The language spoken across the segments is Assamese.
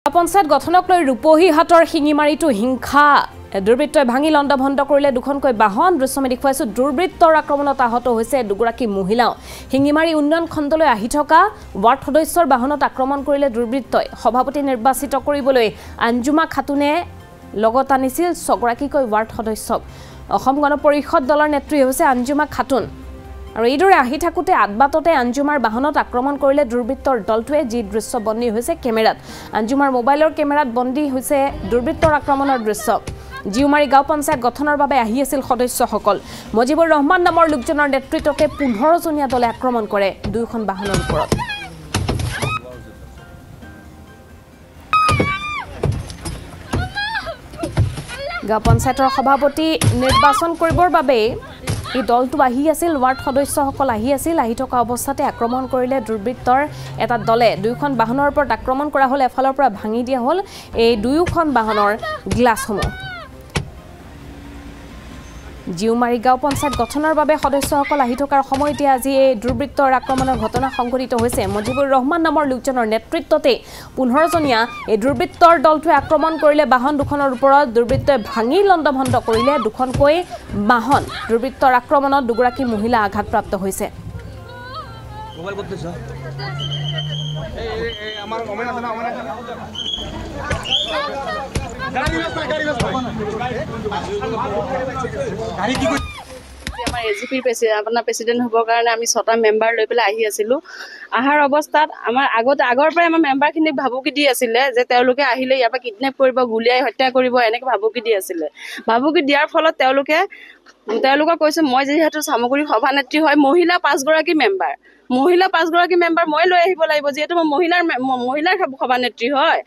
পঞ্চায়ত গঠনক লৈ ৰূপহী হাতৰ শিঙিমাৰীটো হিংসা দুৰ্বৃত্তই ভাঙি লণ্ডভণ্ড কৰিলে দুখনকৈ বাহন দৃশ্যমে দেখুৱাইছো দুৰ্বৃত্তৰ আক্ৰমণত আহত হৈছে দুগৰাকী মহিলাও শিঙিমাৰী উন্নয়ন খণ্ডলৈ আহি থকা ৱাৰ্ড সদস্যৰ বাহনত আক্ৰমণ কৰিলে দুৰ্বৃত্তই সভাপতি নিৰ্বাচিত কৰিবলৈ আঞ্জুমা খাতুনে লগত আনিছিল ছগৰাকীকৈ ৱাৰ্ড সদস্যক অসম গণ পৰিষদ দলৰ নেত্ৰী হৈছে আঞ্জুমা খাতুন আৰু এইদৰে আহি থাকোতে আদবাততে আঞ্জুমাৰ বাহনত আক্ৰমণ কৰিলে দুৰ্বৃত্তৰ দলটোৱে যি দৃশ্য বন্দী হৈছে কেমেৰাত আঞ্জুমাৰ মোবাইলৰ কেমেৰাত বন্দী হৈছে দুৰ্বৃত্তৰ আক্ৰমণৰ দৃশ্য জিউমাৰী গাঁও পঞ্চায়ত গঠনৰ বাবে আহি আছিল সদস্যসকল মজিবুৰ ৰহমান নামৰ লোকজনৰ নেতৃত্বতে 15 জনীয়া দলে আক্ৰমণ কৰে দুইখন বাহনৰ ওপৰত গাঁও পঞ্চায়তৰ সভাপতি নিৰ্বাচন কৰিবৰ বাবে এই দলটো আহি আছিল ৱাৰ্ড সদস্যসকল আহি আছিল আহি থকা অৱস্থাতে আক্ৰমণ কৰিলে দুৰ্বৃত্তৰ এটা দলে দুইখন বাহনৰ ওপৰত আক্ৰমণ কৰা হল এফালৰ পৰা ভাঙি দিয়া হল এই দুইখন বাহনৰ গ্লাছসমূহ জিউমাৰী গাঁও পঞ্চায়ত গঠনৰ বাবে সদস্যসকল আহি থকাৰ সময়তে আজি এই দুৰ্বৃত্তৰ আক্ৰমণৰ ঘটনা সংঘটিত হৈছে মজিবুৰ ৰহমান নামৰ লোকজনৰ নেতৃত্বতে 15 জনীয়া এই দুৰ্বৃত্তৰ দলটোৱে আক্ৰমণ কৰিলে বাহন দুখনৰ ওপৰত দুৰ্বৃত্তই ভাঙি লণ্ডভণ্ড কৰিলে দুখনকৈ বাহন দুৰ্বৃত্তৰ আক্ৰমণত দুগৰাকী মহিলা আঘাতপ্ৰাপ্ত হৈছে মোবাইল বদলিছ এই আমাৰ কমেন আছে না এজিপিৰ আপোনাৰ প্ৰেচিডেণ্ট হ'বৰ কাৰণে আমি 6টা মেম্বাৰ লৈ পেলাই আহি আছিলোঁ আহাৰ অৱস্থাত আমাৰ আগৰ পৰাই আমাৰ মেম্বাৰখিনিক ভাবুকি দি আছিলে যে তেওঁলোকে আহিলে ইয়াৰ পৰা কিডনেপ কৰিব গুলিয়াই হত্যা কৰিব এনেকৈ ভাবুকি দি আছিলে ভাবুকি দিয়াৰ ফলত তেওঁলোকক কৈছে মই যিহেতু সামগ্ৰী সভানেত্ৰী হয় মহিলা 5 গৰাকী মেম্বাৰ মই লৈ আহিব লাগিব যিহেতু মই মহিলাৰ সভানেত্ৰী হয়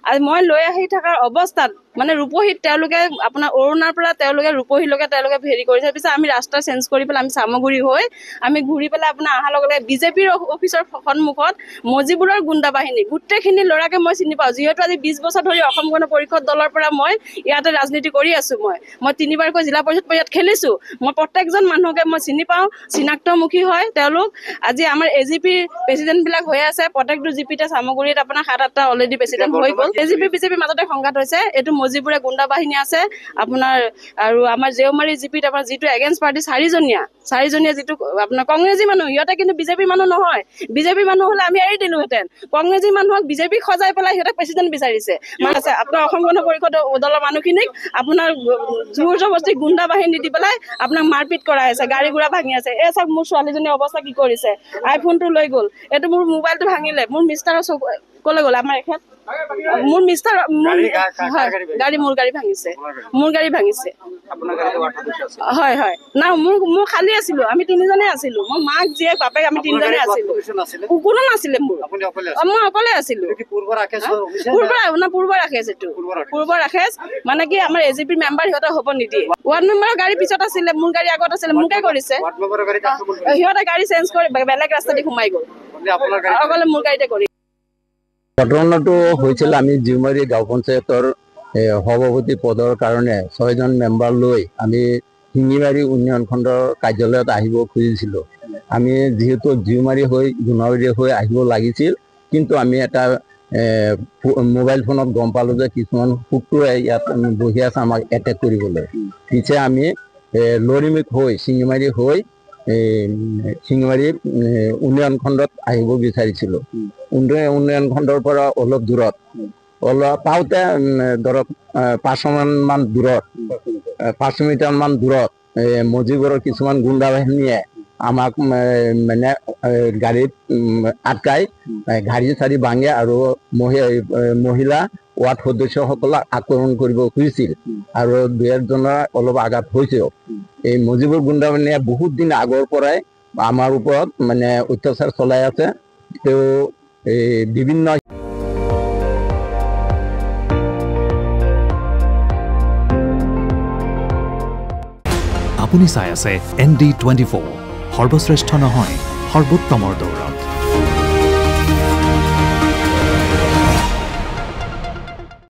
আৰু মই লৈ আহি থকাৰ অৱস্থাত মানে ৰূপহীত তেওঁলোকে আপোনাৰ অৰুণাৰ পৰা তেওঁলোকে ৰূপহীলৈকে তেওঁলোকে হেৰি কৰিছে পিছত আমি ৰাস্তা চেঞ্জ কৰি পেলাই আমি সামগ্ৰী হৈ আমি ঘূৰি পেলাই আপোনাৰ অহাৰ লগে লগে বিজেপিৰ অফিচৰ সন্মুখত মজিবুৰৰ গুণ্ডা বাহিনী গোটেইখিনি ল'ৰাকে মই চিনি পাওঁ যিহেতু আজি 20 বছৰ ধৰি অসম গণ পৰিষদ দলৰ পৰা মই ইয়াতে ৰাজনীতি কৰি আছোঁ মই 3বাৰকৈ জিলা পৰিষদ ইয়াত খেলিছোঁ মই প্ৰত্যেকজন মানুহকে মই চিনি পাওঁ চিনাক্তমুখী হয় তেওঁলোক আজি আমাৰ এজিপিৰ প্ৰেচিডেণ্টবিলাক হৈ আছে প্ৰত্যেকটো জিপিতে সামগ্ৰীত আপোনাৰ 7-8টা অলৰেডি প্ৰেচিডেণ্ট হৈ গ'ল এজিপি বিজেপিৰ মাজতে সংঘাত হৈছে এইটো মজিবুৰে গুণ্ডা বাহিনী আছে আপোনাৰ আৰু আমাৰ জিউমাৰী জিপিত আপোনাৰ যিটো এগেইনষ্ট পাৰ্টি 4জনীয়া যিটো আপোনাৰ কংগ্ৰেছী মানুহ সিহঁতে কিন্তু বিজেপি মানুহ নহয় বিজেপি মানুহ হ'লে আমি এৰি দিলোহেঁতেন কংগ্ৰেছী মানুহক বিজেপিক সজাই পেলাই সিহঁতে প্ৰেচিডেণ্ট বিচাৰিছে মানে আছে আপোনাৰ অসম গণ পৰিষদ দলৰ মানুহখিনিক আপোনাৰ জোৰ জবৰদস্তি গুণ্ডা বাহিনী দি পেলাই আপোনাক মাৰপিট কৰাই আছে গাড়ী ঘোঁৰা ভাঙি আছে এই চাওক মোৰ ছোৱালীজনীৰ অৱস্থা কি কৰিছে আইফোনটো লৈ গ'ল এইটো মোৰ মোবাইলটো ভাঙিলে মোৰ মিষ্টাৰৰ ক'লে গ'ল আমাৰ এখেত মোৰ মিষ্টাৰ গাড়ী মোৰ গাড়ী ভাঙিছে হয় না মোৰ খালী আছিলোঁ আমি 3জনে আছিলোঁ মই মাক জীয়েক বাপেক আমি 3জনে আছিলোঁ কোনো নাছিলে মোৰ মই অকলে আছিলোঁ পূৰ্ব ৰাখেছ মানে কি আমাৰ এজিপিৰ মেম্বাৰ সিহঁতে হ'ব নিদিয়ে ৱাৰ্ড মেম্বাৰৰ গাড়ী পিছত আছিলে মোৰ গাড়ী আগত আছিলে মোকে কৰিছে সিহঁতে গাড়ী চেঞ্জ কৰি বেলেগ ৰাস্তা দি সোমাই গ'ল অকলে মোৰ গাড়ীতে কৰি ঘটনাটো হৈছিল আমি জিউমাৰী গাঁও পঞ্চায়তৰ সভাপতি পদৰ কাৰণে 6জন মেম্বাৰ লৈ আমি শিঙিমাৰী উন্নয়ন খণ্ডৰ কাৰ্যালয়ত আহিব খুজিছিলোঁ আমি যিহেতু জিউমাৰী হৈ গুণাবাৰী হৈ আহিব লাগিছিল কিন্তু আমি এটা মোবাইল ফোনত গম পালোঁ যে কিছুমান শত্ৰুৱে ইয়াত বহি আছে আমাক এটেক কৰিবলৈ পিছে আমি লৰিমিক হৈ শিঙিমাৰী হৈ শিঙিমাৰী উন্নয়ন খণ্ডত আহিব বিচাৰিছিলোঁ উন্নয়ন খণ্ডৰ পৰা অলপ দূৰত পাওঁতে ধৰক 5 মিটাৰমান দূৰত মজিবুৰৰ কিছুমান গুণ্ডা বাহিনীয়ে আমাক মানে গাড়ীত আটকাই গাড়ী চাৰি ভাঙে আৰু মহিলা ৱাৰ্ড সদস্যসকলক আক্ৰমণ কৰিব খুজিছিল আৰু 2-1জনৰ অলপ আঘাত হৈছেও এই মজিবুৰ গুণ্ডা বাহিনীয়ে বহুত দিন আগৰ পৰাই আমাৰ ওপৰত মানে অত্যাচাৰ চলাই আছে তেওঁ বিভিন্ন আপুনি চাই আছে ND24 সৰ্বশ্ৰেষ্ঠ নহয় সৰ্বোত্তমৰ দৌৰত